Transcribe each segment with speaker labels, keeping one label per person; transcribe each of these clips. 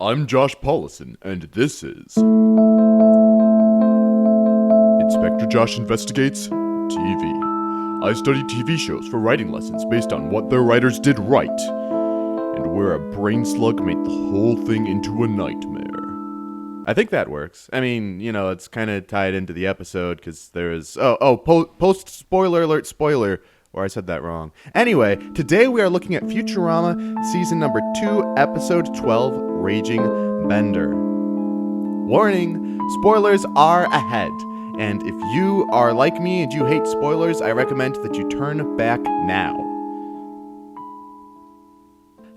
Speaker 1: I'm Josh Paulison, and this is Inspector Josh Investigates TV. I study TV shows for writing lessons based on what their writers did right, and where a brain slug made the whole thing into a nightmare. I think that works. I mean, it's kind of tied into the episode, because there's... post-spoiler alert spoiler, or I said that wrong. Anyway, today we are looking at Futurama, season number 2, episode 12, Raging Bender. Warning, spoilers are ahead. And if you are like me and you hate spoilers, I recommend that you turn back now.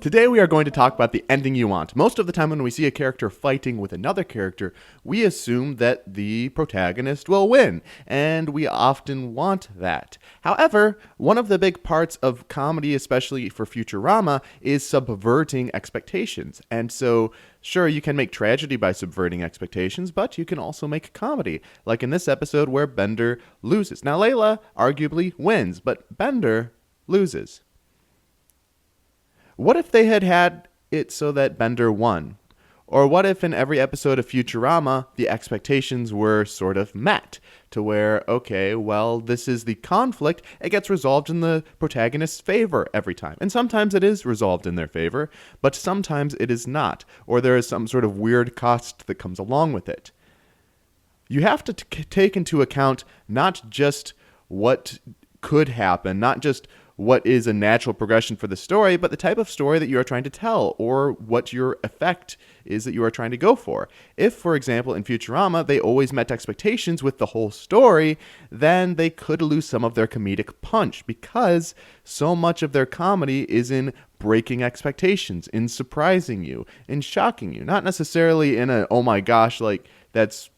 Speaker 1: Today we are going to talk about the ending you want. Most of the time when we see a character fighting with another character, we assume that the protagonist will win, and we often want that. However, one of the big parts of comedy, especially for Futurama, is subverting expectations. And so, sure, you can make tragedy by subverting expectations, but you can also make comedy, like in this episode where Bender loses. Now, Layla arguably wins, but Bender loses. What if they had it so that Bender won? Or what if in every episode of Futurama, the expectations were sort of met? To where, okay, well, this is the conflict, it gets resolved in the protagonist's favor every time. And sometimes it is resolved in their favor, but sometimes it is not. Or there is some sort of weird cost that comes along with it. You have to take into account not just what could happen, not just what is a natural progression for the story, but the type of story that you are trying to tell, or what your effect is that you are trying to go for. If, for example, in Futurama, they always met expectations with the whole story, then they could lose some of their comedic punch, because so much of their comedy is in breaking expectations, in surprising you, in shocking you. Not necessarily in a, oh my gosh, like, that's...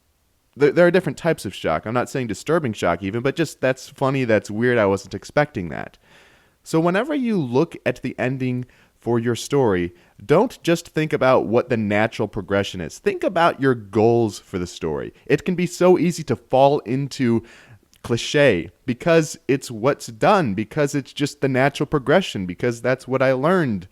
Speaker 1: There are different types of shock. I'm not saying disturbing shock even, but just that's funny, that's weird, I wasn't expecting that. So whenever you look at the ending for your story, don't just think about what the natural progression is. Think about your goals for the story. It can be so easy to fall into cliche because it's what's done, because it's just the natural progression, because that's what I learned.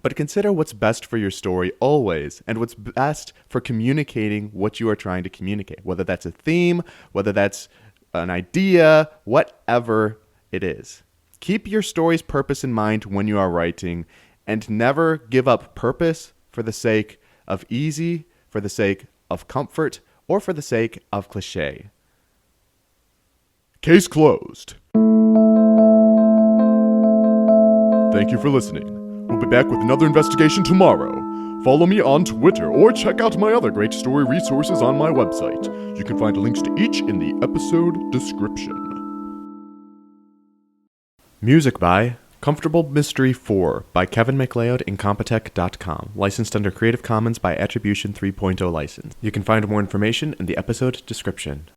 Speaker 1: But consider what's best for your story always, and what's best for communicating what you are trying to communicate, whether that's a theme, whether that's an idea, whatever it is. Keep your story's purpose in mind when you are writing, and never give up purpose for the sake of easy, for the sake of comfort, or for the sake of cliche. Case closed. Thank you for listening. We'll be back with another investigation tomorrow. Follow me on Twitter, or check out my other great story resources on my website. You can find links to each in the episode description. Music by Comfortable Mystery 4 by Kevin MacLeod, Incompetech.com. Licensed under Creative Commons by Attribution 3.0 license. You can find more information in the episode description.